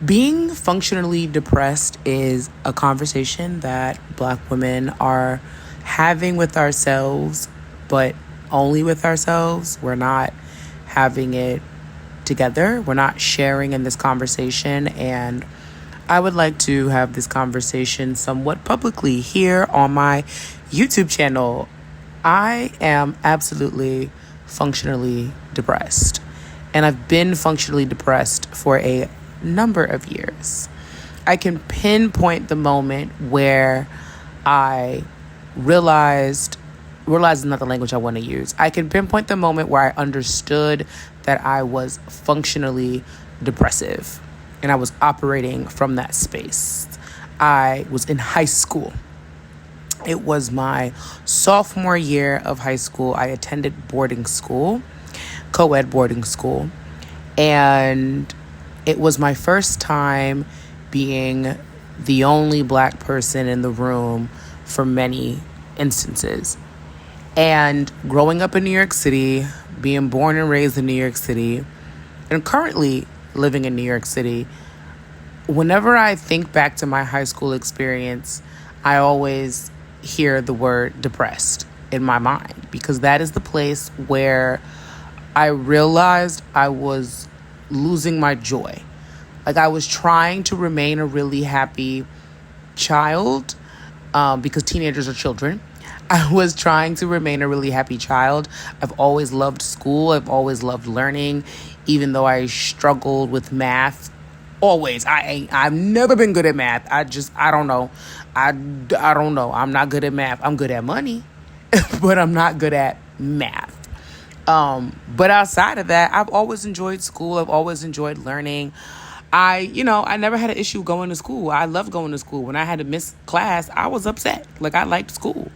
Being functionally depressed is a conversation that Black women are having with ourselves, but only with ourselves. We're not having it together. We're not sharing in this conversation. And I would like to have this conversation somewhat publicly here on my YouTube channel. I am absolutely functionally depressed. And I've been functionally depressed for a number of years. I can pinpoint the moment where I realized is not the language I want to use. I can pinpoint the moment where I understood that I was functionally depressive and I was operating from that space. I was in high school. It was my sophomore year of high school. I attended boarding school, co-ed boarding school, and it was my first time being the only Black person in the room for many instances. And growing up in New York City, being born and raised in New York City, and currently living in New York City, whenever I think back to my high school experience, I always hear the word depressed in my mind, because that is the place where I realized I was losing my joy. Like, I was trying to remain a really happy child, because teenagers are children. I was trying to remain a really happy child. I've always loved school. I've always loved learning, even though I struggled with math. Always. I've never been good at math. I don't know. I don't know. I'm not good at math. I'm good at money, but I'm not good at math. But outside of that, I've always enjoyed school. I've always enjoyed learning. I never had an issue going to school. I loved going to school. When I had to miss class, I was upset. Like, I liked school.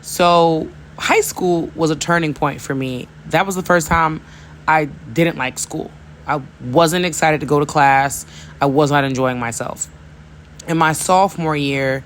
So high school was a turning point for me. That was the first time I didn't like school. I wasn't excited to go to class. I was not enjoying myself. And my sophomore year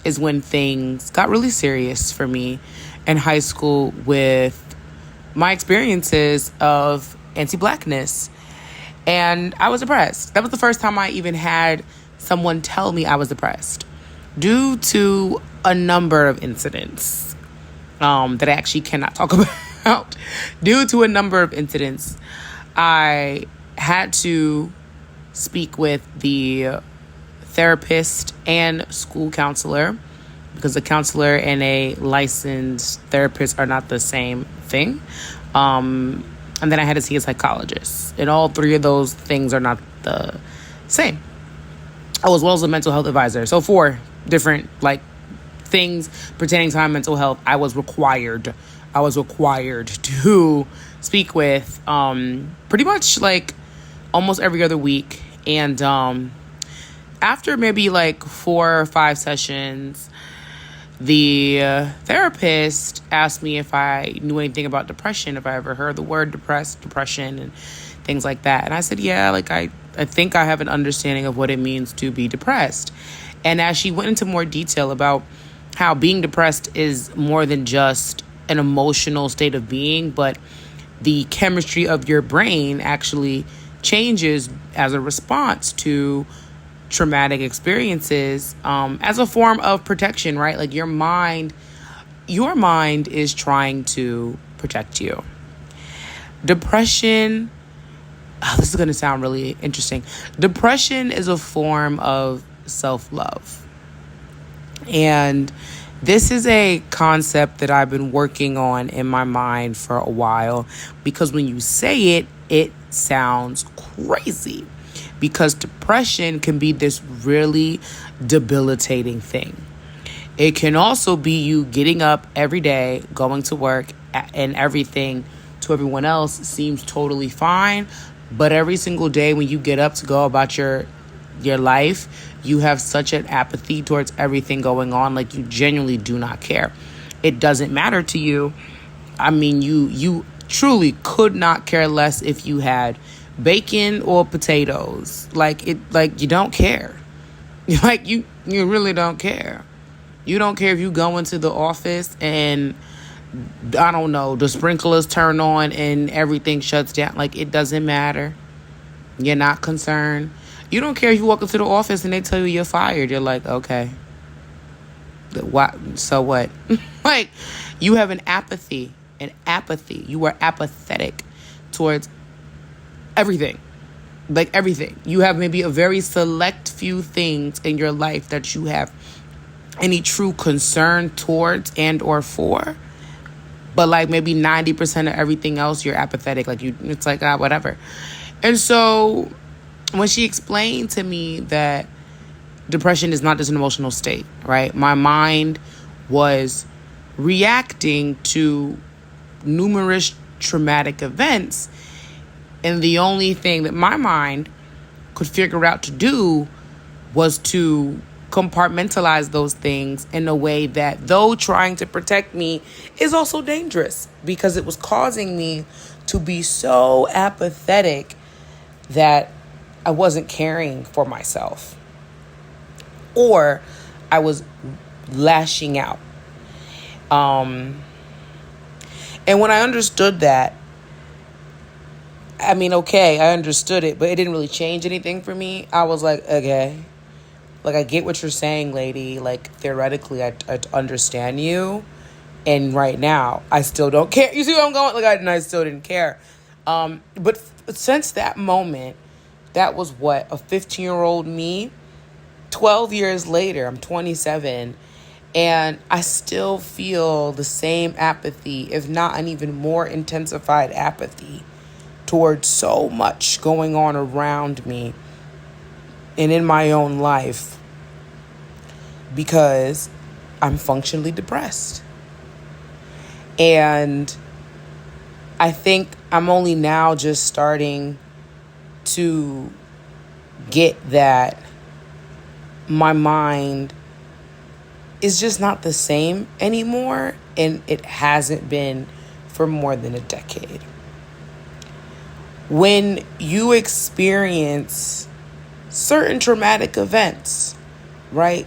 is when things got really serious for me in high school with my experiences of anti-Blackness. And I was depressed. That was the first time I even had someone tell me I was depressed, due to a number of incidents that I actually cannot talk about. Due to a number of incidents, I had to speak with the therapist and school counselor, because a counselor and a licensed therapist are not the same thing. And then I had to see a psychologist. And all three of those things are not the same. Oh, as well as a mental health advisor. So 4 different things pertaining to my mental health I was required to speak with pretty much almost every other week. And after maybe 4 or 5 sessions, the therapist asked me if I knew anything about depression, if I ever heard the word depression and things like that. And I said, yeah, I think I have an understanding of what it means to be depressed. And as she went into more detail about how being depressed is more than just an emotional state of being, but the chemistry of your brain actually changes as a response to traumatic experiences, as a form of protection, right? Like, your mind is trying to protect you. Depression, this is going to sound really interesting. Depression is a form of self-love. And this is a concept that I've been working on in my mind for a while, because when you say it, it sounds crazy, because depression can be this really debilitating thing. It can also be you getting up every day, going to work, and everything to everyone else seems totally fine. But every single day when you get up to go about your life, you have such an apathy towards everything going on. Like, you genuinely do not care. It doesn't matter to you. I mean, you truly could not care less if you had bacon or potatoes. You don't care. You really don't care. You don't care if you go into the office and, I don't know, the sprinklers turn on and everything shuts down. It doesn't matter. You're not concerned. You don't care if you walk into the office and they tell you you're fired. You're like, okay. What? So what? Like, you have an apathy. You are apathetic towards everything. Like, everything. You have maybe a very select few things in your life that you have any true concern towards and or for. But like maybe 90% of everything else, you're apathetic. Like, it's like, whatever. And so when she explained to me that depression is not just an emotional state, right? My mind was reacting to numerous traumatic events. And the only thing that my mind could figure out to do was to compartmentalize those things in a way that, though trying to protect me, is also dangerous, because it was causing me to be so apathetic that I wasn't caring for myself, or I was lashing out. And when I understood that, I mean, okay, I understood it, but it didn't really change anything for me. I was like, okay, like, I get what you're saying, lady. Like, theoretically, I understand you. And right now, I still don't care. You see where I'm going? Like, I still didn't care. But since that moment, that was what, a 15-year-old me? 12 years later, I'm 27. And I still feel the same apathy, if not an even more intensified apathy, towards so much going on around me and in my own life, because I'm functionally depressed. And I think I'm only now just starting to get that my mind is just not the same anymore, and it hasn't been for more than a decade. When you experience certain traumatic events, right,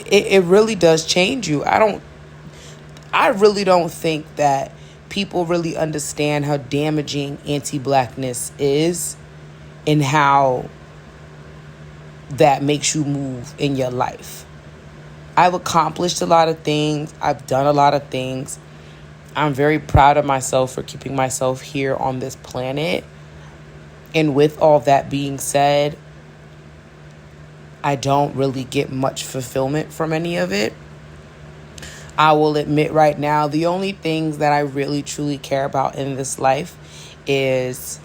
it really does change you. I really don't think that people really understand how damaging anti-blackness is and how that makes you move in your life. I've accomplished a lot of things. I've done a lot of things. I'm very proud of myself for keeping myself here on this planet. And with all that being said, I don't really get much fulfillment from any of it. I will admit right now, the only things that I really truly care about in this life is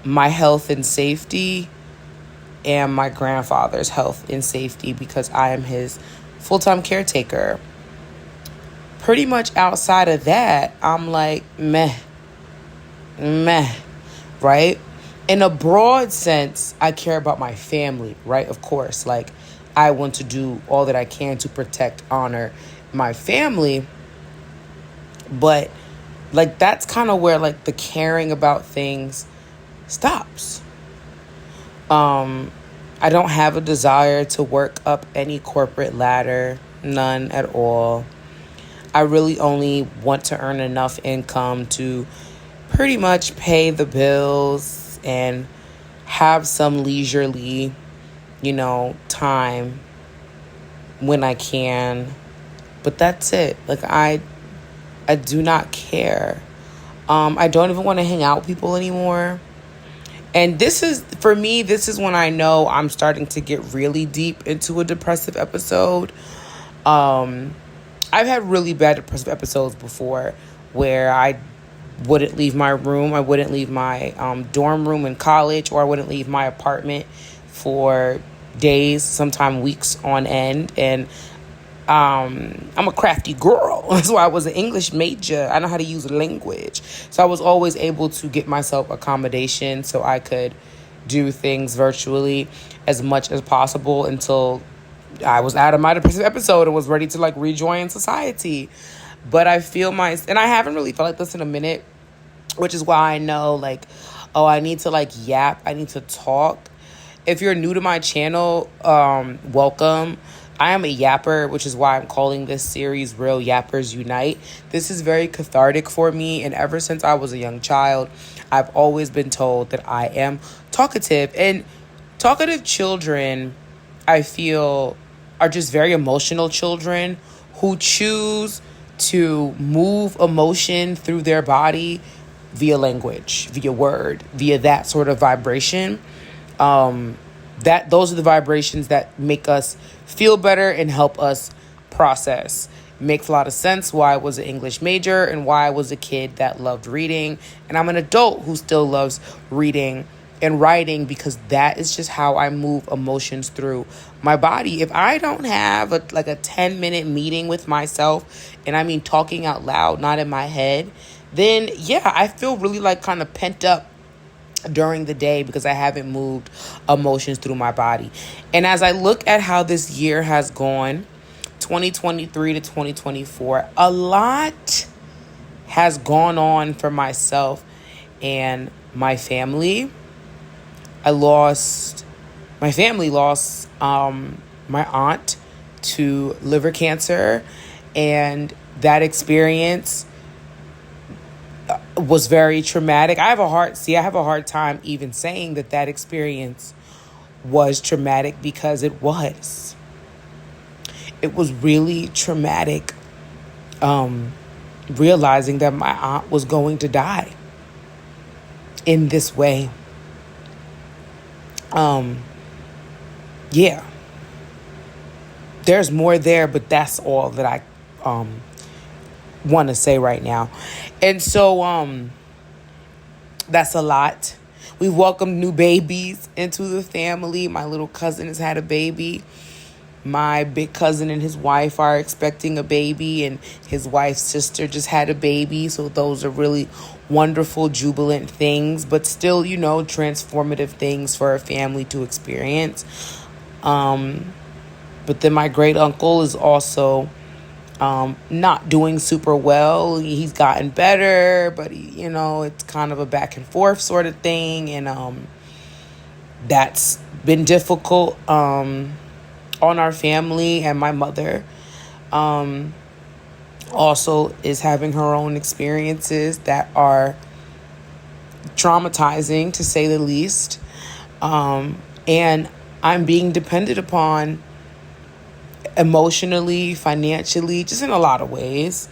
my health and safety and my grandfather's health and safety, because I am his full-time caretaker. Pretty much outside of that, I'm like, meh, right? In a broad sense, I care about my family, right? Of course, like, I want to do all that I can to protect, honor my family. But, like, that's kind of where, like, the caring about things stops. I don't have a desire to work up any corporate ladder, none at all. I really only want to earn enough income to pretty much pay the bills and have some leisurely, time when I can. But that's it. Like, I do not care. I don't even want to hang out with people anymore. And this is when I know I'm starting to get really deep into a depressive episode. I've had really bad depressive episodes before where I wouldn't leave my room. I wouldn't leave my dorm room in college, or I wouldn't leave my apartment for days, sometimes weeks on end. And I'm a crafty girl. That's why I was an English major. I know how to use language. So I was always able to get myself accommodation so I could do things virtually as much as possible until I was out of my depressive episode and was ready to, like, rejoin society. But I feel and I haven't really felt like this in a minute, which is why I know, like, I need to, like, yap. I need to talk. If you're new to my channel, welcome. I am a yapper, which is why I'm calling this series Real Yappers Unite. This is very cathartic for me, and ever since I was a young child, I've always been told that I am talkative. And Talkative children, I feel, are just very emotional children who choose to move emotion through their body via language, via word, via that sort of vibration. Those are the vibrations that make us feel better and help us process. It makes a lot of sense why I was an English major and why I was a kid that loved reading. And I'm an adult who still loves reading and writing, because that is just how I move emotions through my body. If I don't have a 10-minute meeting with myself, and I mean talking out loud, not in my head, then yeah, I feel really kind of pent up during the day because I haven't moved emotions through my body. And as I look at how this year has gone, 2023 to 2024, a lot has gone on for myself and my family. My family lost my aunt to liver cancer, and that experience was very traumatic. I have a hard time even saying that experience was traumatic, because it was really traumatic, realizing that my aunt was going to die in this way. Yeah, there's more there, but that's all that I want to say right now. And so that's a lot. We've welcomed new babies into the family. My little cousin has had a baby. My big cousin and his wife are expecting a baby, and his wife's sister just had a baby. So those are really wonderful, jubilant things, but still, transformative things for a family to experience. But then my great uncle is also not doing super well. He's gotten better, but it's kind of a back and forth sort of thing, and that's been difficult on our family. And my mother also is having her own experiences that are traumatizing, to say the least. And I'm being depended upon emotionally, financially, just in a lot of ways.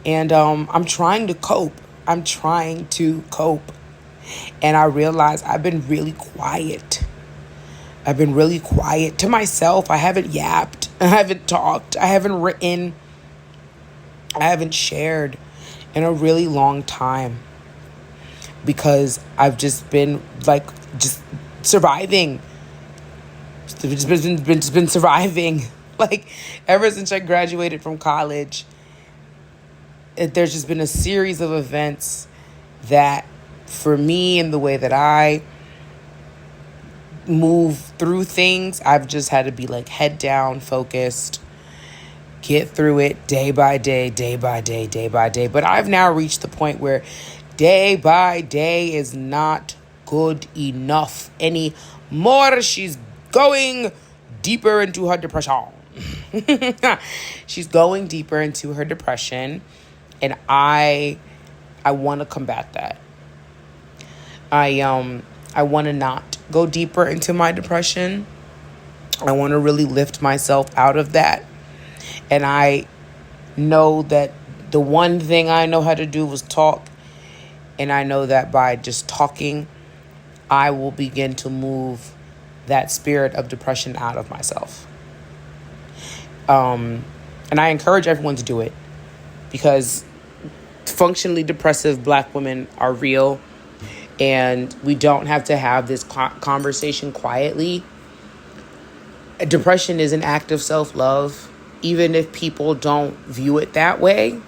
And I'm trying to cope. And I realize I've been really quiet. To myself. I haven't yapped. I haven't talked. I haven't written. I haven't shared in a really long time, because I've just been surviving. Just been surviving. Ever since I graduated from college, there's just been a series of events that, for me and the way that I move through things, I've just had to be head down, focused, get through it day by day. But I've now reached the point where day by day is not good enough anymore. She's going deeper into her depression. She's going deeper into her depression, and I want to combat that. I want to not go deeper into my depression. I want to really lift myself out of that. And I know that the one thing I know how to do was talk. And I know that by just talking, I will begin to move that spirit of depression out of myself. And I encourage everyone to do it, because functionally depressive Black women are real, and we don't have to have this conversation quietly. Depression is an act of self-love, even if people don't view it that way.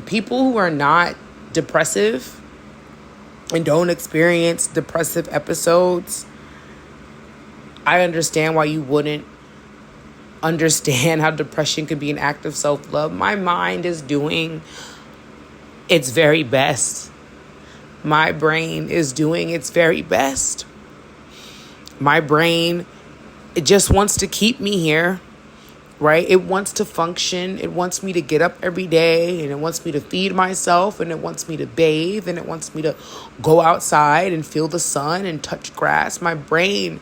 People who are not depressive and don't experience depressive episodes, I understand why you wouldn't understand how depression could be an act of self-love. My mind is doing its very best. My brain is doing its very best. My brain, it just wants to keep me here right? It wants to function. It wants me to get up every day, and it wants me to feed myself, and it wants me to bathe, and it wants me to go outside and feel the sun and touch grass. My brain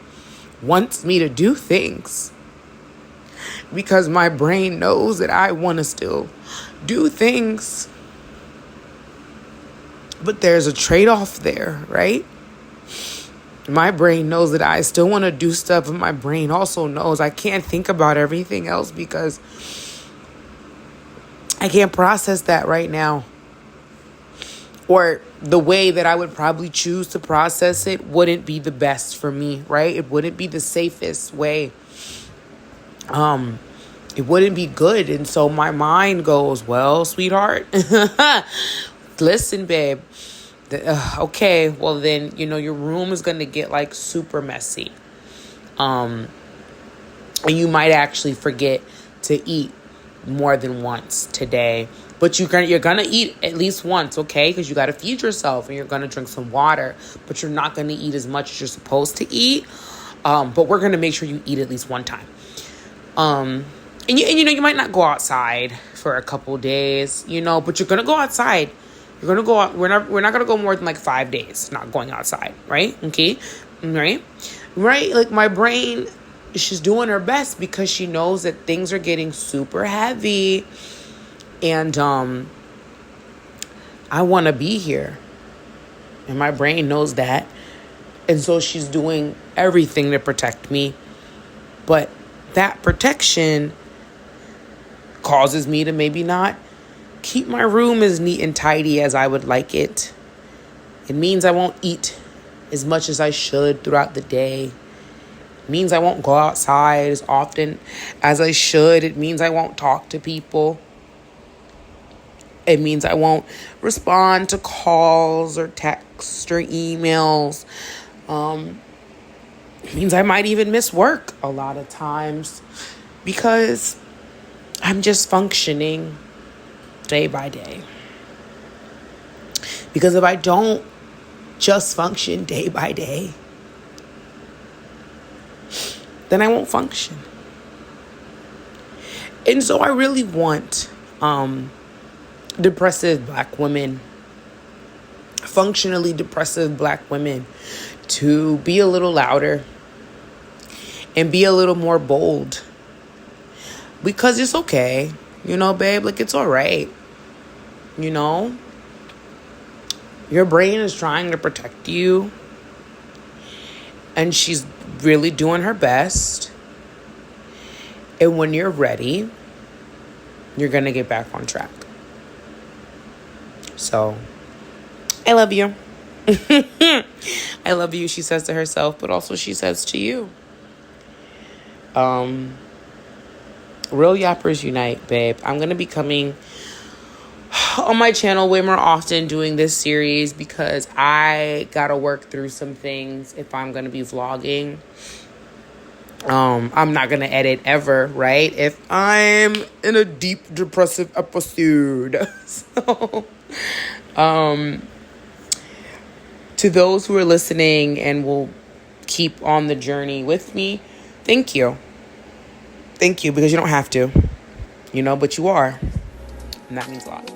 wants me to do things because my brain knows that I want to still do things. But there's a trade-off there, right? My brain knows that I still want to do stuff, and my brain also knows I can't think about everything else because I can't process that right now. Or the way that I would probably choose to process it wouldn't be the best for me, right? It wouldn't be the safest way. It wouldn't be good. And so my mind goes, well, sweetheart, listen, babe. Okay, well then, your room is going to get like super messy. And you might actually forget to eat more than once today. But you're gonna eat at least once, okay? Because you got to feed yourself, and you're going to drink some water. But you're not going to eat as much as you're supposed to eat. But we're going to make sure you eat at least one time. And you might not go outside for a couple days, but you're going to go outside. You're going to go out. We're not going to go more than like 5 days not going outside, right? Okay? Right? Like my brain, she's doing her best because she knows that things are getting super heavy. And I want to be here. And my brain knows that. And so she's doing everything to protect me. But that protection causes me to maybe not keep my room as neat and tidy as I would like it. It means I won't eat as much as I should throughout the day. It means I won't go outside as often as I should. It means I won't talk to people. It means I won't respond to calls or texts or emails. It means I might even miss work a lot of times because I'm just functioning day by day. Because if I don't just function day by day, then I won't function. And so I really want depressive Black women, functionally depressive Black women, to be a little louder and be a little more bold. Because it's okay, babe, like it's all right. Your brain is trying to protect you, and she's really doing her best. And when you're ready, you're going to get back on track. So, I love you. I love you, she says to herself, but also she says to you. Real Yappers Unite, babe. I'm going to be coming on my channel way more often doing this series because I got to work through some things if I'm going to be vlogging. I'm not going to edit ever, right? If I'm in a deep depressive episode. So, to those who are listening and will keep on the journey with me, thank you. Thank you, because you don't have to, but you are. And that means a lot.